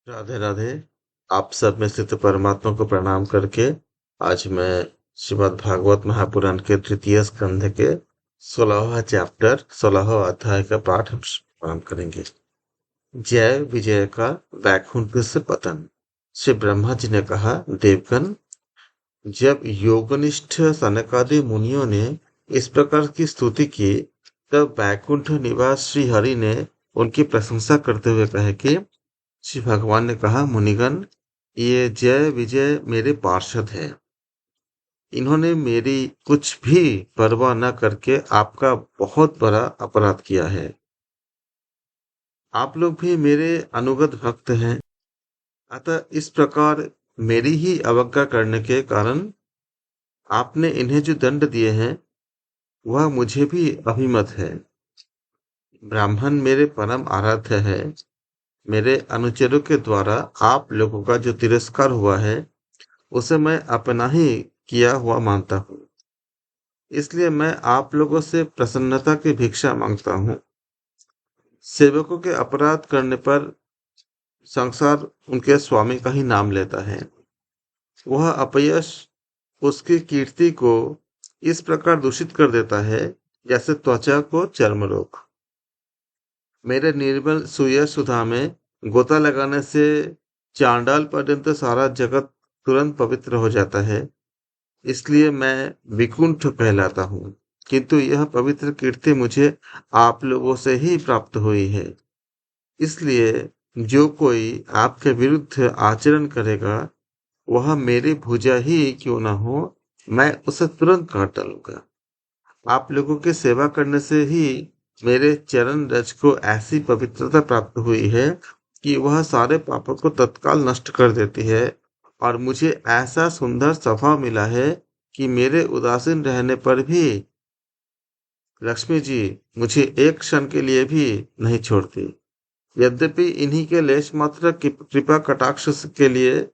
राधे राधे। आप सब में स्थित परमात्मा को प्रणाम करके आज मैं श्रीमद् भागवत महापुराण के तृतीय स्कंध के 16वां चैप्टर 16वां अध्याय का पाठ हम प्रारंभ करेंगे। जय विजय का वैकुंठ से पतन। श्री ब्रह्मा जी ने कहा, देवगण, जब योगनिष्ठ सनकादि मुनियों ने इस प्रकार की स्तुति की, तब वैकुंठ निवास श्री हरि ने उनकी प्रशंसा करते हुए कहा कि श्री भगवान ने कहा, मुनिगण, ये जय विजय मेरे पार्षद हैं। इन्होंने मेरी कुछ भी परवाह न करके आपका बहुत बड़ा अपराध किया है। आप लोग भी मेरे अनुगत भक्त हैं, अतः इस प्रकार मेरी ही अवज्ञा करने के कारण आपने इन्हें जो दंड दिए हैं वह मुझे भी अभिमत है। ब्राह्मण मेरे परम आराध्य है। मेरे अनुचरों के द्वारा आप लोगों का जो तिरस्कार हुआ है उसे मैं अपना ही किया हुआ मानता हूँ। इसलिए मैं आप लोगों से प्रसन्नता की भिक्षा मांगता हूँ। सेवकों के अपराध करने पर संसार उनके स्वामी का ही नाम लेता है। वह अपयश उसकी कीर्ति को इस प्रकार दूषित कर देता है जैसे त्वचा को चर्म रोग। मेरे निर्मल सुयश सुधा में गोता लगाने से चांडाल पर्यंत सारा जगत तुरंत पवित्र हो जाता है। इसलिए मैं विकुंठ कहलाता हूँ, किंतु यह पवित्र कीर्ति मुझे आप लोगों से ही प्राप्त हुई है। इसलिए जो कोई आपके विरुद्ध आचरण करेगा, वह मेरी भुजा ही क्यों न हो, मैं उसे तुरंत काट डालूंगा। आप लोगों की सेवा करने से ही मेरे चरण रज को ऐसी पवित्रता प्राप्त हुई है कि वह सारे पापों को तत्काल नष्ट कर देती है, और मुझे ऐसा सुंदर स्वभाव मिला है कि मेरे उदासीन रहने पर भी लक्ष्मी जी मुझे एक क्षण के लिए भी नहीं छोड़ती। यद्यपि इन्हीं के लेश मात्र कृपा कटाक्ष के लिए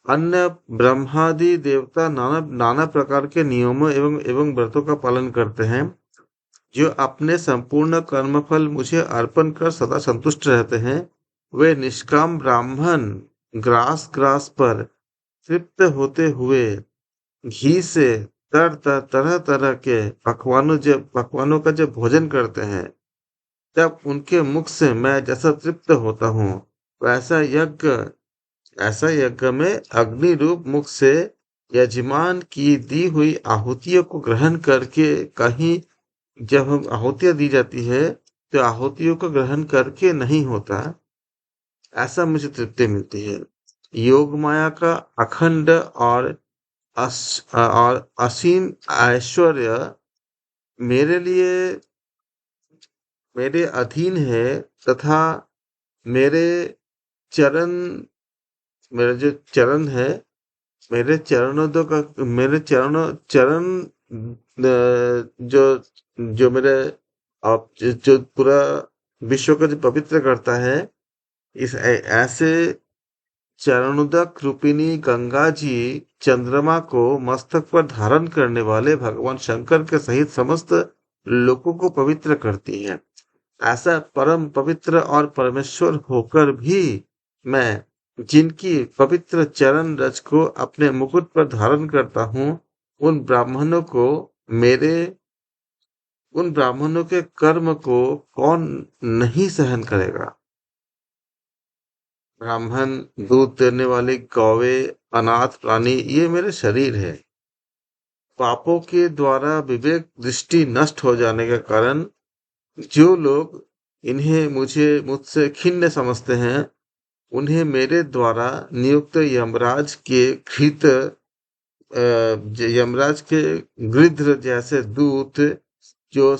अन्य ब्रह्मादि देवता नाना नाना प्रकार के नियमों एवं एवं व्रतों का पालन करते हैं, जो अपने संपूर्ण कर्मफल मुझे अर्पण कर सदा संतुष्ट रहते हैं, वे निष्काम ब्राह्मण ग्रास ग्रास पर तृप्त होते हुए घी से तरह तरह के पकवानों का जब भोजन करते हैं, तब उनके मुख से मैं जैसा तृप्त होता हूँ, ऐसा यज्ञ में अग्नि रूप मुख से यजमान की दी हुई आहुतियों को ग्रहण करके, कहीं जब हम आहुतियां दी जाती है तो आहुतियों को ग्रहण करके नहीं होता, ऐसा मुझे तृप्ति मिलती है। योग माया का अखंड और असीम ऐश्वर्य मेरे लिए मेरे अधीन है, तथा मेरे चरण मेरे जो चरण है मेरे चरणों का मेरे चरणों चरण जो जो मेरे आप जो पूरा विश्व को जो पवित्र करता है, ऐसे चरणोदक रूपिणी गंगा जी चंद्रमा को मस्तक पर धारण करने वाले भगवान शंकर के सहित समस्त लोगों को पवित्र करती है। ऐसा परम पवित्र और परमेश्वर होकर भी मैं जिनकी पवित्र चरण रज को अपने मुकुट पर धारण करता हूँ, मेरे उन ब्राह्मणों के कर्म को कौन नहीं सहन करेगा। ब्राह्मण, दूध देने वाली गौवे, अनाथ प्राणी, ये मेरे शरीर है। पापों के द्वारा विवेक दृष्टि नष्ट हो जाने के कारण जो लोग इन्हें मुझसे खिन्न समझते हैं, उन्हें मेरे द्वारा नियुक्त यमराज के गृध्र जैसे दूत जो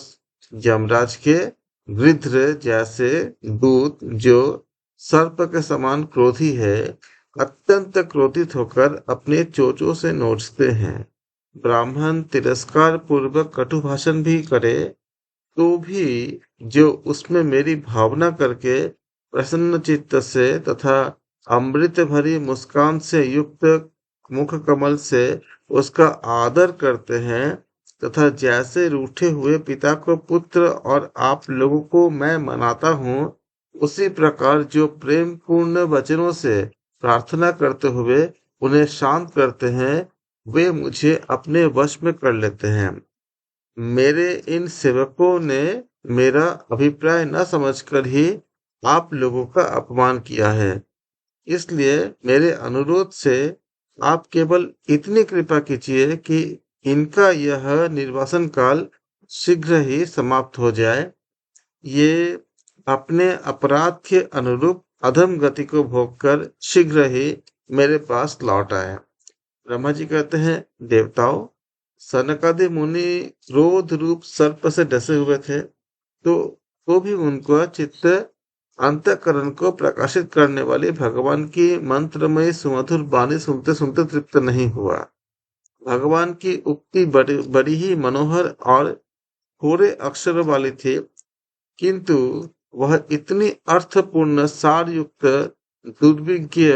यमराज के गृध्र जैसे दूत जो सर्प के समान क्रोधी है, अत्यंत क्रोधित होकर अपने चोंचों से नोचते हैं। ब्राह्मण तिरस्कार पूर्वक कटु भाषण भी करे तो भी जो उसमें मेरी भावना करके प्रसन्न चित्त से तथा अमृत भरी मुस्कान से युक्त मुख कमल से उसका आदर करते हैं, तथा जैसे रूठे हुए पिता को पुत्र और आप लोगों को मैं मनाता हूँ, उसी प्रकार जो प्रेम पूर्ण वचनों से प्रार्थना करते हुए उन्हें शांत करते हैं, वे मुझे अपने वश में कर लेते हैं। मेरे इन सेवकों ने मेरा अभिप्राय न समझकर ही आप लोगों का अपमान किया है। इसलिए मेरे अनुरोध से आप केवल इतनी कृपा कीजिए कि इनका यह निर्वासन काल शीघ्र ही समाप्त हो जाए। ये अपने अपराध के अनुरूप अधम गति को भोगकर शीघ्र ही मेरे पास लौट आए। ब्रह्मा जी कहते हैं, देवताओं, सनकादि मुनि क्रोध रूप सर्प से डसे हुए थे, तो भी उनका चित्त अंतःकरण को प्रकाशित करने वाले भगवान की मंत्रमय सुमधुर वाणी सुनते सुनते तृप्त नहीं हुआ। भगवान की उक्ति बड़ी बड़ी ही मनोहर और थोड़े अक्षरों वाली थी, किंतु वह इतनी अर्थपूर्ण, सार युक्त, दुर्विज्ञ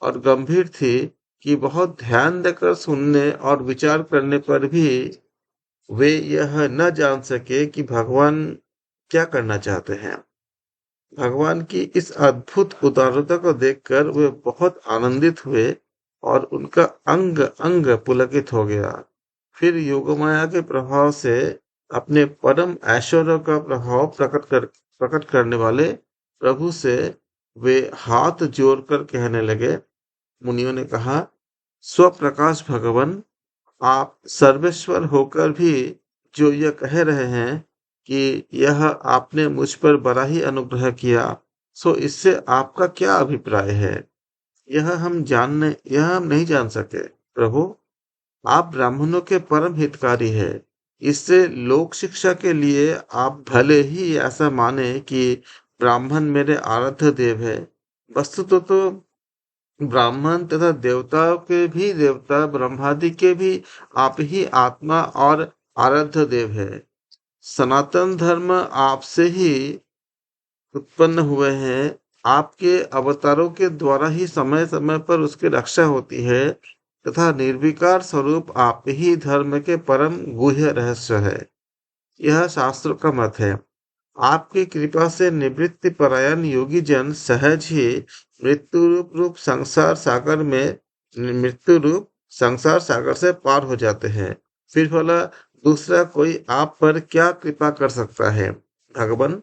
और गंभीर थी कि बहुत ध्यान देकर सुनने और विचार करने पर भी वे यह न जान सके कि भगवान क्या करना चाहते हैं। भगवान की इस अद्भुत उदारता को देखकर वे बहुत आनंदित हुए और उनका अंग अंग पुलकित हो गया। फिर योगमाया के प्रभाव से अपने परम ऐश्वर्य का प्रभाव प्रकट करने वाले प्रभु से वे हाथ जोड़कर कहने लगे। मुनियों ने कहा, स्वप्रकाश भगवान, आप सर्वेश्वर होकर भी जो यह कह रहे हैं कि यह आपने मुझ पर बड़ा ही अनुग्रह किया, सो इससे आपका क्या अभिप्राय है? यह हम नहीं जान सके। प्रभु, आप ब्राह्मणों के परम हितकारी है। इससे लोक शिक्षा के लिए आप भले ही ऐसा माने कि ब्राह्मण मेरे आराध्य देव है। वस्तुतः तो ब्राह्मण तथा देवताओं के भी देवता, ब्रह्मादि के भी आप ही आत्मा और आराध्य देव है। सनातन धर्म आपसे ही उत्पन्न हुए हैं। आपके अवतारों के द्वारा ही समय समय पर उसकी रक्षा होती है तथा निर्विकार स्वरूप आप ही धर्म के परम गुह्य रहस्य है। यह शास्त्रों का मत है। आपकी कृपा से निवृत्ति परायण योगी जन सहज ही मृत्यु रूप संसार सागर से पार हो जाते हैं। फिर भला दूसरा कोई आप पर क्या कृपा कर सकता है? भगवान,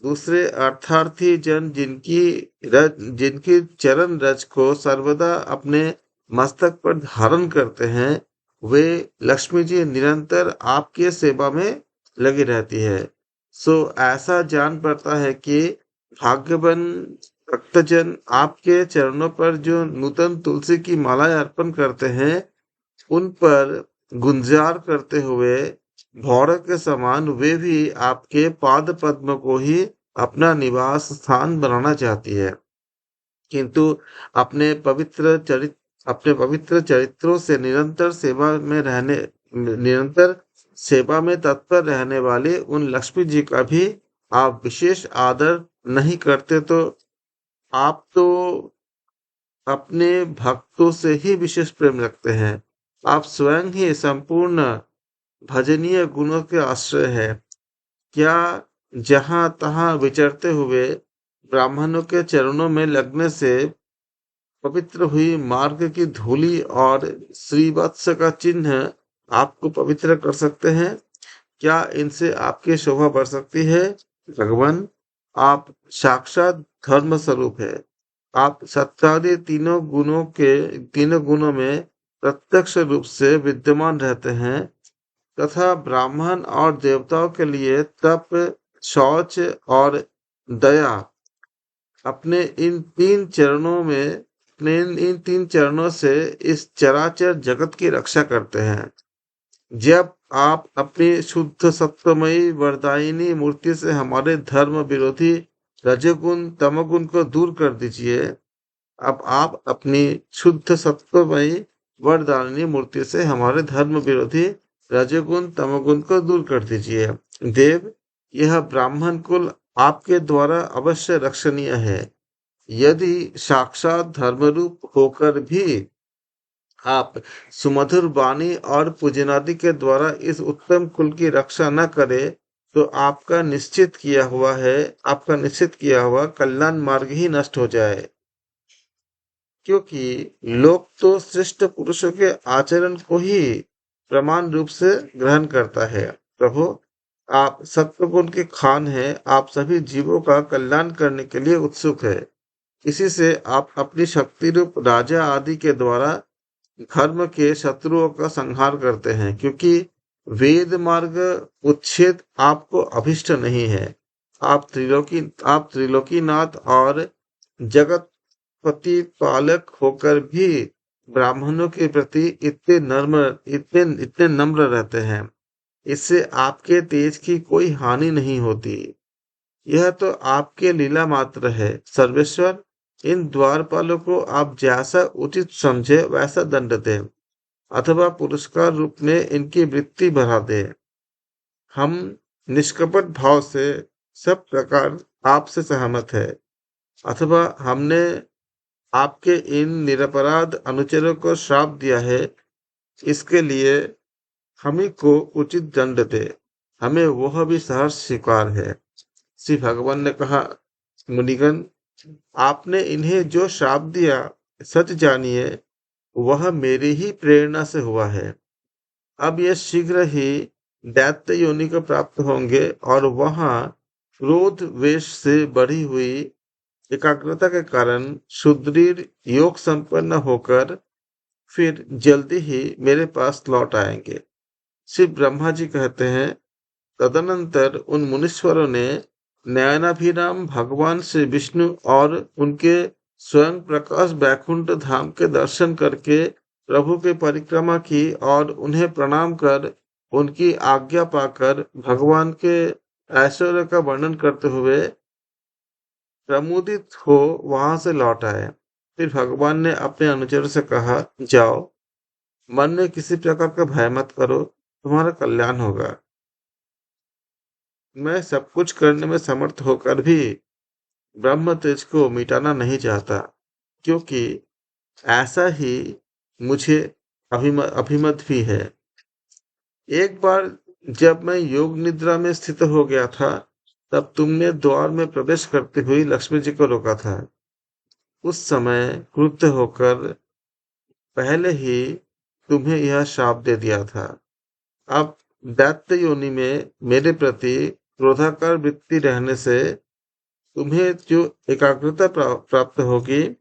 दूसरे अर्थार्थी जन जिनकी चरण रज को सर्वदा अपने मस्तक पर धारण करते हैं, वे लक्ष्मी जी निरंतर आपके सेवा में लगी रहती है। सो ऐसा जान पड़ता है कि भाग्यवान भक्तजन आपके चरणों पर जो नूतन तुलसी की मालाएं अर्पण करते हैं, उन पर गुंजार करते हुए भौर के समान वे भी आपके पाद पद्म को ही अपना निवास स्थान बनाना चाहती है। किंतु अपने पवित्र चरित अपने पवित्र चरित्रों से निरंतर सेवा में तत्पर रहने वाले उन लक्ष्मी जी का भी आप विशेष आदर नहीं करते, तो आप तो अपने भक्तों से ही विशेष प्रेम रखते हैं। आप स्वयं ही संपूर्ण भजनीय गुणों के आश्रय है। क्या जहां तहां विचरते हुए ब्राह्मणों के चरणों में लगने से पवित्र हुई मार्ग की धूलि और श्रीवत्स का चिन्ह आपको पवित्र कर सकते हैं? क्या इनसे आपकी शोभा बढ़ सकती है? भगवान, आप साक्षात धर्म स्वरूप है। आप सत्यादि तीनों गुणों में प्रत्यक्ष रूप से विद्यमान रहते हैं तथा ब्राह्मण और देवताओं के लिए तप, शौच और दया अपने इन तीन चरणों से इस चराचर जगत की रक्षा करते हैं। जब आप अपनी शुद्ध सत्वमयी वरदायिनी मूर्ति से हमारे धर्म विरोधी रजोगुण तमोगुण को दूर कर दीजिए। अब आप अपनी शुद्ध सत्वमयी वरदायिनी मूर्ति से हमारे धर्म विरोधी रजोगुण तमोगुण को दूर कर दीजिए। देव, यह ब्राह्मण कुल आपके द्वारा अवश्य रक्षणीय है। यदि साक्षात धर्मरूप होकर भी आप सुमधुर वाणी और पूजनादि के द्वारा इस उत्तम कुल की रक्षा न करें, तो आपका निश्चित किया हुआ कल्याण मार्ग ही नष्ट हो जाए। क्योंकि लोग तो श्रेष्ठ पुरुषों के आचरण को ही प्रमाण रूप से ग्रहण करता है। प्रभु, आप सत्वगुण के खान हैं, आप सभी जीवों का कल्याण करने के लिए उत्सुक है। इसी से आप अपनी शक्ति रूप राजा आदि के द्वारा धर्म के शत्रुओं का संहार करते हैं, क्योंकि वेद मार्ग उच्छेद आपको अभिष्ट नहीं है। आप त्रिलोकीनाथ और जगत प्रतिपालक होकर भी ब्राह्मणों के प्रति इतने इतने नम्र रहते हैं। इससे आपके तेज की कोई हानि नहीं होती। यह तो आपके लीला मात्र है। सर्वेश्वर, इन द्वारपालों को आप जैसा उचित समझे वैसा दंड दें, अथवा पुरस्कार रूप में इनकी वृत्ति बढ़ा दें। हम निष्कपट भाव से सब प्रकार आपसे सहमत है, अथवा हमने आपके इन निरपराध अनुचरों को श्राप दिया है, इसके लिए हम ही को उचित दंड दे, हमें वह भी सहर्ष स्वीकार है। श्री भगवान ने कहा, मुनिगण, आपने इन्हें जो श्राप दिया, सच जानिए वह मेरी ही प्रेरणा से हुआ है। अब ये शीघ्र ही दैत्य योनि को प्राप्त होंगे और वहां क्रोध वेश से बढ़ी हुई एकाग्रता के कारण सुदृढ़ योग संपन्न होकर फिर जल्दी ही मेरे पास लौट आएंगे। श्री ब्रह्मा जी कहते हैं, तदनंतर उन मुनीश्वरों ने नयनाभिराम भगवान श्री विष्णु और उनके स्वयं प्रकाश बैकुंठ धाम के दर्शन करके प्रभु की परिक्रमा की और उन्हें प्रणाम कर उनकी आज्ञा पाकर भगवान के ऐश्वर्य का वर्णन करते हुए प्रमुदित हो वहां से लौट आए। फिर भगवान ने अपने अनुचरों से कहा, जाओ, मन में किसी प्रकार का भय मत करो, तुम्हारा कल्याण होगा। मैं सब कुछ करने में समर्थ होकर भी ब्रह्म तेज को मिटाना नहीं चाहता, क्योंकि ऐसा ही मुझे अभिमत भी है। एक बार जब मैं योग निद्रा में स्थित हो गया था, तब तुमने द्वार में प्रवेश करते हुए लक्ष्मी जी को रोका था। उस समय क्रुद्ध होकर पहले ही तुम्हें यह श्राप दे दिया था। अब दैत्य योनि में मेरे प्रति क्रोधाकार वृत्ति रहने से तुम्हें जो एकाग्रता प्राप्त होगी,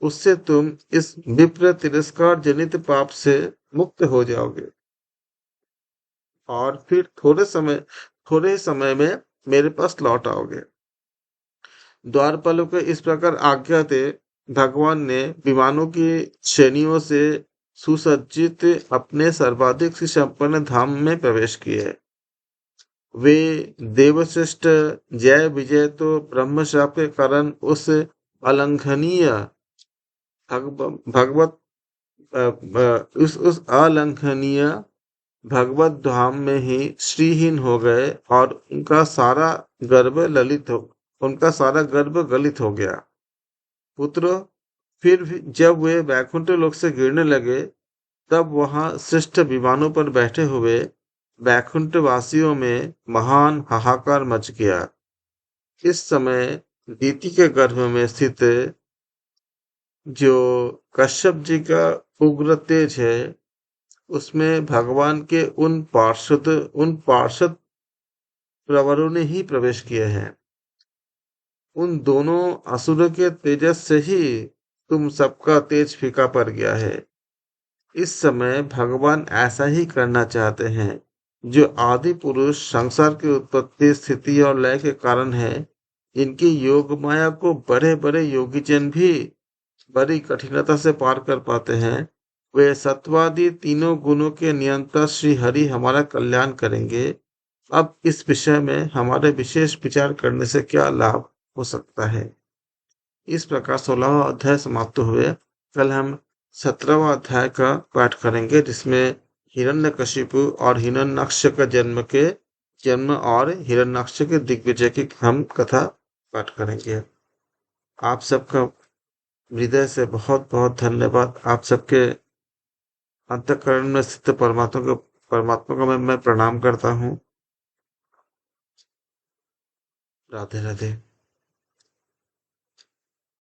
उससे तुम इस विप्र तिरस्कार जनित पाप से मुक्त हो जाओगे और फिर थोड़े ही समय में मेरे पास लौट आओगे। द्वारपालों को इस प्रकार आज्ञा दे भगवान ने विमानों की श्रेणियों से सुसज्जित अपने सर्वाधिक से संपन्न धाम में प्रवेश किए। वे देवश्रेष्ठ जय विजय तो ब्रह्म शाप के कारण उस अलंघनीय भगवत उस अलंघनीय भगवत धाम में ही श्रीहीन हो गए और उनका सारा गर्भ गलित हो गया। पुत्र, फिर भी जब वे वैकुंठ लोक से गिरने लगे, तब वहां श्रेष्ठ विमानों पर बैठे हुए वैकुंठ वासियों में महान हाहाकार मच गया। इस समय दीति के गर्भ में स्थित जो कश्यप जी का उग्र तेज है, उसमें भगवान के उन पार्षद प्रवरों ने ही प्रवेश किए हैं। उन दोनों असुरों के तेजस से ही तुम सबका तेज फीका पड़ गया है। इस समय भगवान ऐसा ही करना चाहते हैं। जो आदि पुरुष संसार की उत्पत्ति, स्थिति और लय के कारण है, इनकी योग माया को बड़े बड़े योगीजन भी बड़ी कठिनता से पार कर पाते हैं। वे सत्वादि तीनों गुणों के नियंता श्री हरि हमारा कल्याण करेंगे। अब इस विषय में हमारे विशेष विचार करने से क्या लाभ हो सकता है। इस प्रकार 16वां अध्याय समाप्त हुए। कल हम 17वां अध्याय का पाठ करेंगे, जिसमें हिरण्यकशिपु और हिरण्याक्ष का जन्म और हिरण्याक्ष के दिग्विजय की हम कथा पाठ करेंगे। आप सबका हृदय से बहुत बहुत धन्यवाद। आप सबके अंतःकरण में स्थित परमात्मा को मैं प्रणाम करता हूँ। राधे राधे।